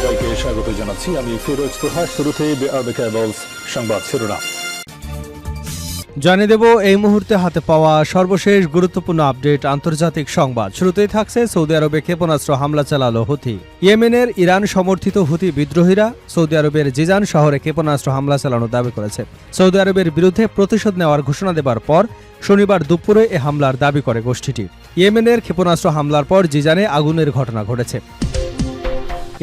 সবাইকে স্বাগত জানাচ্ছি। আমি ফিরোজ তোহা। শুরুতেই সংবাদ শিরোনাম জানিয়ে দেব এই মুহূর্তে হাতে পাওয়া সর্বশেষ গুরুত্বপূর্ণ আপডেট আন্তর্জাতিক সংবাদ। শুরুতেই থাকছে সৌদি আরবে ক্ষেপণাস্ত্র হামলা চালালো হুথি। ইয়েমেনের ইরান সমর্থিত হুথি বিদ্রোহীরা সৌদি আরবের জিজান শহরে ক্ষেপণাস্ত্র হামলা চালানোর দাবি করেছে। সৌদি আরবের বিরুদ্ধে প্রতিশোধ নেওয়ার ঘোষণা দেবার পর শনিবার দুপুরে এ হামলার দাবি করে গোষ্ঠীটি। ইয়েমেনের ক্ষেপণাস্ত্র হামলার পর জিজানে আগুনের ঘটনা ঘটেছে।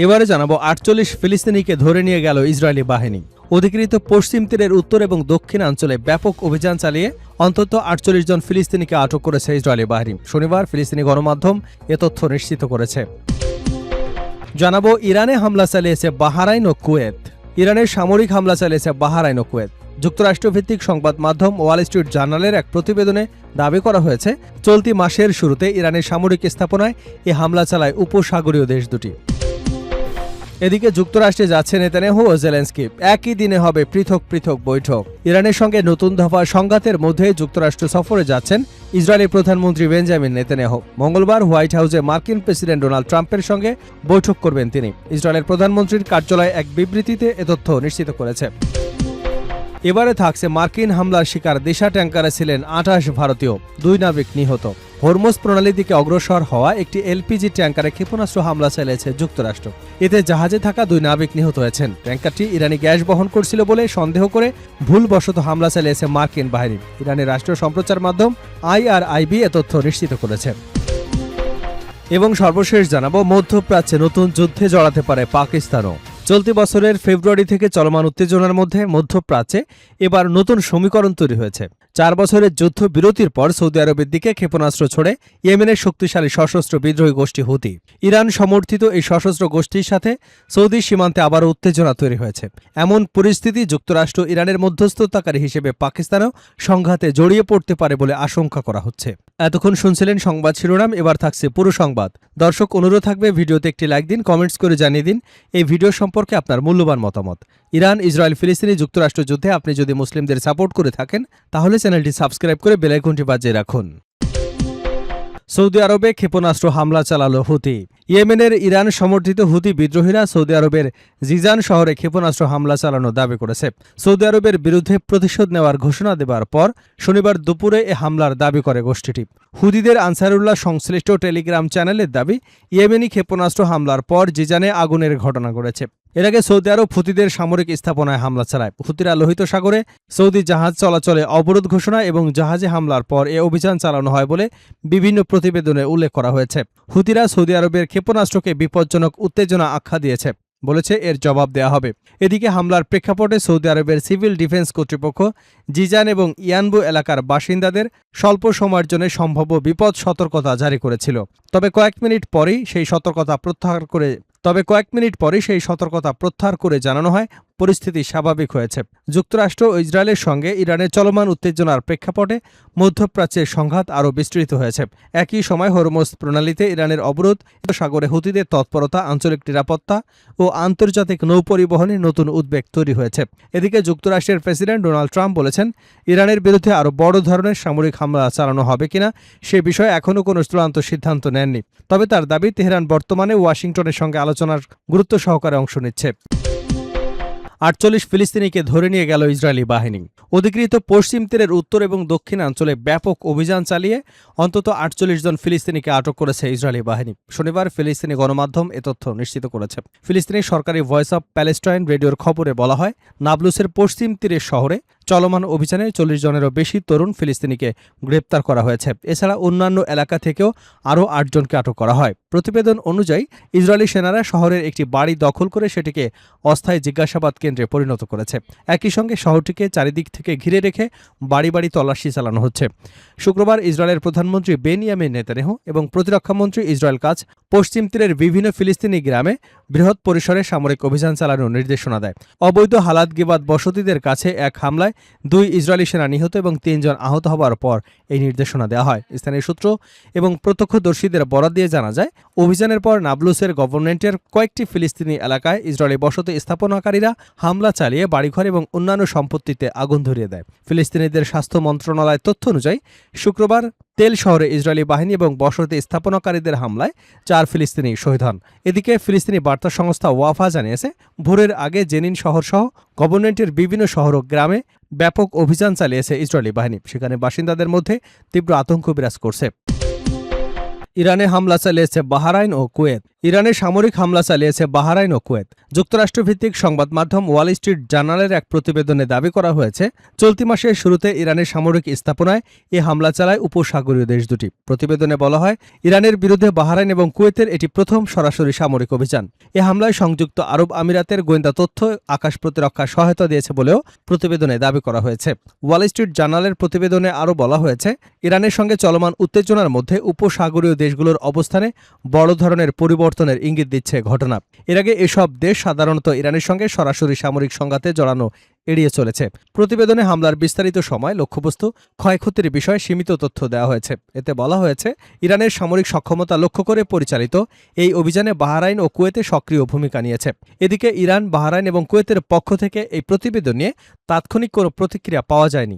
এবারে জানাবো ৪৮ ফিলিস্তিনিকে ধরে নিয়ে গেল ইসরায়েলি বাহিনী। অধিকৃত পশ্চিম তীরের উত্তর এবং দক্ষিণাঞ্চলে ব্যাপক অভিযান চালিয়ে অন্তত ৪৮ জন ফিলিস্তিনিকে আটক করেছে ইসরায়েলি বাহিনী। শনিবার ফিলিস্তিনি গণমাধ্যম এ তথ্য নিশ্চিত করেছে। জানাবো ইরানে হামলা চালিয়েছে বাহরাইন ও কুয়েত। ইরানের সামরিক হামলা চালিয়েছে বাহরাইন ও কুয়েত। যুক্তরাষ্ট্রভিত্তিক সংবাদ মাধ্যম ওয়াল স্ট্রিট জার্নালের এক প্রতিবেদনে দাবি করা হয়েছে, চলতি মাসের শুরুতে ইরানের সামরিক স্থাপনায় এ হামলা চালায় উপসাগরীয় দেশ দুটি। এদিকে যুক্তরাষ্ট্রে যাচ্ছে নেতানিয়াহু ও জেলেনস্কি। একই দিনে হবে পৃথক পৃথক বৈঠক। ইরানের সঙ্গে নতুন দফা সংঘাতের মধ্যে যুক্তরাষ্ট্র সফরে যাচ্ছেন ইসরায়েলি প্রধানমন্ত্রী বেঞ্জামিন নেতানিয়াহু। মঙ্গলবার হোয়াইট হাউসে মার্কিন প্রেসিডেন্ট ডোনাল্ড ট্রাম্পের সঙ্গে বৈঠক করবেন তিনি। ইসরায়েলের প্রধানমন্ত্রীর কার্যালয় এক বিবৃতিতে এ তথ্য নিশ্চিত করেছে। এবারে থাকছে মার্কিন হামলার শিকার দিশা ট্যাঙ্কারে ছিলেন ২৮ ভারতীয়, ২ নাবিক নিহত। হরমুজ প্রণালীর দিকে অগ্রসর হওয়া একটি এলপিজি ট্যাঙ্কারে ক্ষেপণাস্ত্র হামলা চালিয়েছে যুক্তরাষ্ট্র। এতে জাহাজে থাকা ২ নাবিক নিহত হয়েছেন। ট্যাঙ্কারটি ইরানি গ্যাস বহন করছিল বলে সন্দেহ করে ভুলবশত হামলা চালিয়েছে মার্কিন বাহিনী। ইরানের রাষ্ট্রীয় সম্প্রচার মাধ্যম IRIB এ তথ্য নিশ্চিত করেছে। এবং সর্বশেষ জানাবো মধ্যপ্রাচ্যে নতুন যুদ্ধে জড়াতে পারে পাকিস্তানও। চলতি বছরের ফেব্রুয়ারি থেকে চলমান উত্তেজনার মধ্যে মধ্যপ্রাচ্যে এবার নতুন সমীকরণ তৈরি হয়েছে। ৪ বছরের যুদ্ধ বিরতির পর সৌদি আরবের দিকে ক্ষেপণাস্ত্র ছড়ে ইয়েমেনের শক্তিশালী সশস্ত্র বিদ্রোহী গোষ্ঠী হুথি। ইরান সমর্থিত এই সশস্ত্র গোষ্ঠীর সাথে সৌদি সীমান্তে আবারও উত্তেজনা তৈরি হয়েছে। এমন পরিস্থিতি যুক্তরাষ্ট্র ইরানের মধ্যস্থতাকারী হিসেবে পাকিস্তানও সংঘাতে জড়িয়ে পড়তে পারে বলে আশঙ্কা করা হচ্ছে। এতক্ষণ শুনছিলেন সংবাদ শিরোনাম, এবার থাকছে পুরো সংবাদ। দর্শক, অনুরোধ থাকবে ভিডিওতে একটি লাইক দিন, কমেন্টস করে জানিয়ে দিন এই ভিডিও সম্পর্কে আপনার মূল্যবান মতামত। ইরান ইসরায়েল ফিলিস্তিনি যুক্তরাষ্ট্র যুদ্ধে আপনি যদি মুসলিমদের সাপোর্ট করে থাকেন তাহলে চ্যানেলটি সাবস্ক্রাইব করে বেল আইকনটি বাজিয়ে রাখুন। সৌদি আরবে ক্ষেপণাস্ত্র হামলা চালালো হুথি। ইয়েমেনের ইরান সমর্থিত হুথি বিদ্রোহীরা সৌদি আরবের জিজান শহরে ক্ষেপণাস্ত্র হামলা চালানোর দাবি করেছে। সৌদি আরবের বিরুদ্ধে প্রতিশোধ নেওয়ার ঘোষণা দেবার পর শনিবার দুপুরে এ হামলার দাবি করে গোষ্ঠীটি। হুথিদের আনসারুল্লাহ সংশ্লিষ্ট টেলিগ্রাম চ্যানেলের দাবি, ইয়েমেনি ক্ষেপণাস্ত্র হামলার পর জিজানে আগুনের ঘটনা ঘটেছে। এর আগে সৌদি আরব হুথিদের সামরিক স্থাপনায় হামলা চালায়। হুথিরা লোহিত সাগরে সৌদি জাহাজ চলাচলে অবরোধ ঘোষণা এবং জাহাজে হামলার পর এ অভিযান চালানো হয় বলে বিভিন্ন প্রতিবেদনে উল্লেখ করা হয়েছে। হুথিরা সৌদি আরবের ক্ষেপণাস্ত্রকে বিপজ্জনক উত্তেজনা আখ্যা দিয়েছে, বলেছে এর জবাব দেয়া হবে। এদিকে হামলার প্রেক্ষাপটে সৌদি আরবের সিভিল ডিফেন্স কর্তৃপক্ষ জিজান এবং ইয়ানবু এলাকার বাসিন্দাদের স্বল্প সময়ের জন্য সম্ভাব্য বিপদ সতর্কতা জারি করেছিল। তবে কয়েক মিনিট পরেই সেই সতর্কতা প্রত্যাহার করে জানানো হয় পরিস্থিতি স্বাভাবিক হয়েছে। যুক্তরাষ্ট্র ও ইসরায়েলের সঙ্গে ইরানের চলমান উত্তেজনার প্রেক্ষাপটে মধ্যপ্রাচ্যের সংঘাত আরও বিস্তৃত হয়েছে। একই সময় হরমুজ প্রণালীতে ইরানের অবরোধ, সাগরে হুথিদের তৎপরতা, আঞ্চলিক নিরাপত্তা ও আন্তর্জাতিক নৌপরিবহনে নতুন উদ্বেগ তৈরি হয়েছে। এদিকে যুক্তরাষ্ট্রের প্রেসিডেন্ট ডোনাল্ড ট্রাম্প বলেছেন, ইরানের বিরুদ্ধে আরও বড় ধরনের সামরিক হামলা চালানো হবে কিনা সে বিষয়ে এখনও কোনো চূড়ান্ত সিদ্ধান্ত নেননি। তবে তার দাবি, তেহরান বর্তমানে ওয়াশিংটনের সঙ্গে আলোচনার গুরুত্ব সহকারে অংশ নিচ্ছে। ৪৮ ফিলিস্তিনিকে ধরে নিয়ে গেল ইসরায়েলি বাহিনী। অধিকৃত পশ্চিম তীরের উত্তর এবং দক্ষিণাঞ্চলে ব্যাপক অভিযান চালিয়ে অন্তত ৪৮ জন ফিলিস্তিনিকে আটক করেছে ইসরায়েলি বাহিনী। শনিবার ফিলিস্তিনি গণমাধ্যম এ তথ্য নিশ্চিত করেছে। ফিলিস্তিনি সরকারি ভয়েস অব প্যালেস্টাইন রেডিওর খবরে বলা হয়, নাবলুসের পশ্চিম তীরের শহরে চলমান অভিযানে ৪০ জনেরও বেশি তরুণ ফিলিস্তিনিকে গ্রেপ্তার করা হয়েছে। এছাড়া অন্যান্য এলাকা থেকেও আরও ৮ জনকে আটক করা হয়। প্রতিবেদন অনুযায়ী ইসরায়েলি সেনারা শহরের একটি বাড়ি দখল করে সেটিকে অস্থায়ী জিজ্ঞাসাবাদ কেন্দ্রে পরিণত করেছে। একই সঙ্গে শহরটিকে চারিদিক থেকে ঘিরে রেখে বাড়ি বাড়ি তল্লাশি চালানো হচ্ছে। শুক্রবার ইসরায়েলের প্রধানমন্ত্রী বেনিয়ামিন নেতানিয়াহু এবং প্রতিরক্ষামন্ত্রী ইসরায়েল কাজ পশ্চিম তীরের বিভিন্ন ফিলিস্তিনি গ্রামে বৃহৎ পরিসরে সামরিক অভিযান চালানোর নির্দেশনা দেয়। অবৈধ হালাত গিবাদ বসতিদের কাছে এক হামলায় ২ ইসরায়েলি সেনা নিহত এবং ৩ জন আহত হওয়ার পর এই নির্দেশনা দেওয়া হয়। স্থানীয় সূত্র এবং প্রত্যক্ষদর্শীদের বরাত দিয়ে জানা যায়, অভিযানের পর নাবলুসের গভর্নমেন্টের কয়েকটি ফিলিস্তিনি এলাকায় ইসরায়েলি বসতি স্থাপনাকারীরা হামলা চালিয়ে বাড়িঘর এবং অন্যান্য সম্পত্তিতে আগুন ধরিয়ে দেয়। ফিলিস্তিনিদের স্বাস্থ্য মন্ত্রণালয়ের তথ্য অনুযায়ী শুক্রবার তেল শহরে ইসরায়েলি বাহিনী এবং বসতি স্থাপনাকারীদের হামলায় 4 ফিলিস্তিনি শহীদ হন। এদিকে ফিলিস্তিনি বার্তা সংস্থা ওয়াফা জানিয়েছে, ভোরের আগে জেনিন শহরসহ গভর্নমেন্টের বিভিন্ন শহর ও গ্রামে ব্যাপক অভিযান চালিয়েছে ইসরায়েলি বাহিনী। সেখানে বাসিন্দাদের মধ্যে তীব্র আতঙ্ক বিরাজ করছে। ইরানে হামলা চালিয়েছে বাহরাইন ও কুয়েত। ইরানে সামরিক হামলা চালিয়েছে বাহরাইন ও কুয়েত। যুক্তরাষ্ট্রভিত্তিক সংবাদ মাধ্যম ওয়াল স্ট্রিট জার্নালের এক প্রতিবেদনে দাবি করা হয়েছে, চলতি মাসের শুরুতে ইরানের সামরিক স্থাপনায় এ হামলা চালায় উপসাগরীয় দেশ দুটি। প্রতিবেদনে বলা হয়, ইরানের বিরুদ্ধে বাহরাইন এবং কুয়েতের এটি প্রথম সরাসরি সামরিক অভিযান। এ হামলায় সংযুক্ত আরব আমিরাতের গোয়েন্দা তথ্য আকাশ প্রতিরক্ষা সহায়তা দিয়েছে বলেও প্রতিবেদনে দাবি করা হয়েছে। ওয়াল স্ট্রিট জার্নালের প্রতিবেদনে আরও বলা হয়েছে, ইরানের সঙ্গে চলমান উত্তেজনার মধ্যে উপসাগরীয় দেশগুলোর অবস্থানে বড় ধরনের পরিবর্তনের ইঙ্গিত দিচ্ছে ঘটনা। এর আগে এসব দেশ সাধারণত ইরানের সঙ্গে সরাসরি সামরিক সংঘাতে জড়ানো এড়িয়ে চলেছে। প্রতিবেদনে হামলার বিস্তারিত সময়, লক্ষ্যবস্তু, ক্ষয়ক্ষতির বিষয়ে সীমিত তথ্য দেওয়া হয়েছে। এতে বলা হয়েছে, ইরানের সামরিক সক্ষমতা লক্ষ্য করে পরিচালিত এই অভিযানে বাহরাইন ও কুয়েতে সক্রিয় ভূমিকা নিয়েছে। এদিকে ইরান, বাহরাইন এবং কুয়েতের পক্ষ থেকে এই প্রতিবেদন নিয়ে তাৎক্ষণিক কোনো প্রতিক্রিয়া পাওয়া যায়নি।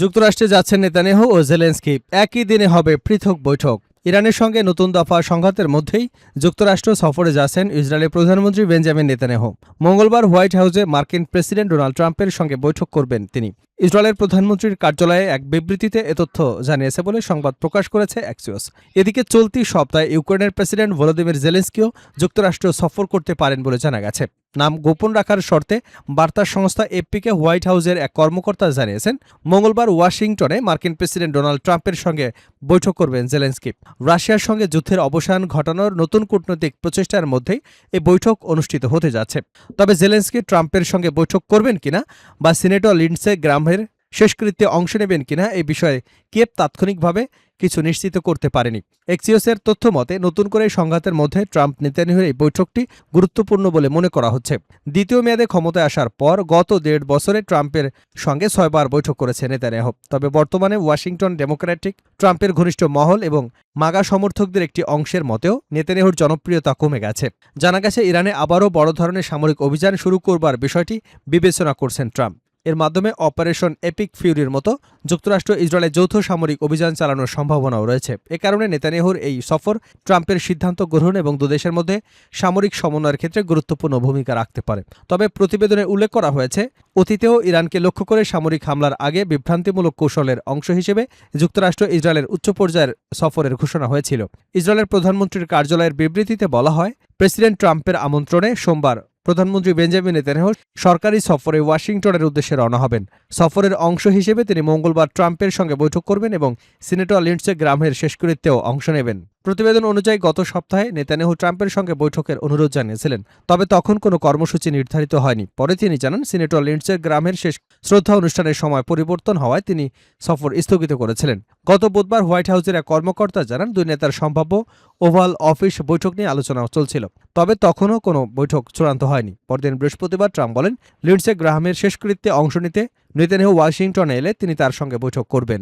যুক্তরাষ্ট্রে যাচ্ছেন নেতানিয়াহু ও জেলেনস্কি। একই দিনে হবে পৃথক বৈঠক। ইরানের সঙ্গে নতুন দফা সংঘাতের মধ্যেই যুক্তরাষ্ট্র সফরে যাচ্ছেন ইসরায়েলের প্রধানমন্ত্রী বেঞ্জামিন নেতানিয়াহু। মঙ্গলবার হোয়াইট হাউসে মার্কিন প্রেসিডেন্ট ডোনাল্ড ট্রাম্পের সঙ্গে বৈঠক করবেন তিনি। ইসরায়েলের প্রধানমন্ত্রীর কার্যালয়ে এক বিবৃতিতে এ তথ্য জানিয়েছে বলে সংবাদ প্রকাশ করেছে অ্যাক্সিওস। এদিকে চলতি সপ্তাহে ইউক্রেনের প্রেসিডেন্ট ভলোদিমির জেলেনস্কিও যুক্তরাষ্ট্র সফর করতে পারেন বলে জানা গেছে। নাম গোপন রাখার শর্তে বার্তা সংস্থা এপিকে হোয়াইট হাউসের এক কর্মকর্তা জানিয়েছেন, মঙ্গলবার ওয়াশিংটনে মার্কিন প্রেসিডেন্ট ডোনাল্ড ট্রাম্পের সঙ্গে বৈঠক করবেন জেলেনস্কি। রাশিয়ার সঙ্গে যুদ্ধের অবসান ঘটানোর নতুন কূটনৈতিক প্রচেষ্টার মধ্যেই এই বৈঠক অনুষ্ঠিত হতে যাচ্ছে। তবে জেলেনস্কি ট্রাম্পের সঙ্গে বৈঠক করবেন কিনা বা সিনেটর লিন্ডসে গ্রাহামের শেষকৃত্যে অংশ নেবেন কিনা এই বিষয়ে কিয়েভ তাৎক্ষণিকভাবে কিছু নিশ্চিত করতে পারেনি। এক্সিওসের তথ্য মতে, নতুন করে সংঘাতের মধ্যে ট্রাম্প নেতানিয়াহুর এই বৈঠকটি গুরুত্বপূর্ণ বলে মনে করা হচ্ছে। দ্বিতীয় মেয়াদে ক্ষমতায় আসার পর গত 1.5 বছরে ট্রাম্পের সঙ্গে 6 বার বৈঠক করেছে নেতানিয়াহু। তবে বর্তমানে ওয়াশিংটন ডেমোক্র্যাটিক ট্রাম্পের ঘনিষ্ঠ মহল এবং মাগা সমর্থকদের একটি অংশের মতেও নেতানিয়াহুর জনপ্রিয়তা কমে গেছে। জানা গেছে, ইরানে আবারও বড় ধরনের সামরিক অভিযান শুরু করবার বিষয়টি বিবেচনা করছেন ট্রাম্প। এর মাধ্যমে অপারেশন এপিক ফিউরির মতো যুক্তরাষ্ট্র ইসরায়েলে যৌথ সামরিক অভিযান চালানোর সম্ভাবনাও রয়েছে। এ কারণে নেতানিয়াহুর এই সফর ট্রাম্পের সিদ্ধান্ত গ্রহণ এবং দুদেশের মধ্যে সামরিক সমন্বয়ের ক্ষেত্রে গুরুত্বপূর্ণ ভূমিকা রাখতে পারে। তবে প্রতিবেদনে উল্লেখ করা হয়েছে, অতীতেও ইরানকে লক্ষ্য করে সামরিক হামলার আগে বিভ্রান্তিমূলক কৌশলের অংশ হিসেবে যুক্তরাষ্ট্র ইসরায়েলের উচ্চ পর্যায়ের সফরের ঘোষণা হয়েছিল। ইসরায়েলের প্রধানমন্ত্রীর কার্যালয়ের বিবৃতিতে বলা হয়, প্রেসিডেন্ট ট্রাম্পের আমন্ত্রণে সোমবার প্রধানমন্ত্রী বেঞ্জামিন নেতানিয়াহু সরকারি সফরে ওয়াশিংটনের উদ্দেশ্যে রওনা হবেন। সফরের অংশ হিসেবে তিনি মঙ্গলবার ট্রাম্পের সঙ্গে বৈঠক করবেন এবং সিনেটর লিন্ডসে গ্রাহামের শেষকৃত্যেও অংশ নেবেন। প্রতিবেদন অনুযায়ী গত সপ্তাহে নেতানিয়াহু ট্রাম্পের সঙ্গে বৈঠকের অনুরোধ জানিয়েছিলেন, তবে তখন কোনো কর্মসূচি নির্ধারিত হয়নি। পরে তিনি জানান, সিনেটর লিন্ডসে গ্রাহামের শেষ শ্রদ্ধা অনুষ্ঠানের সময় পরিবর্তন হওয়ায় তিনি সফর স্থগিত করেছিলেন। গত বুধবার হোয়াইট হাউসের এক কর্মকর্তা জানান, দুই নেতার সম্ভাব্য ওভাল অফিস বৈঠক নিয়ে আলোচনা চলছিল, তবে তখনও কোনো বৈঠক চূড়ান্ত হয়নি। পরদিন বৃহস্পতিবার ট্রাম্প বলেন, লিন্ডসে গ্রাহামের শেষকৃত্যে অংশ নিতে নেতানিয়াহু ওয়াশিংটনে এলে তিনি তার সঙ্গে বৈঠক করবেন।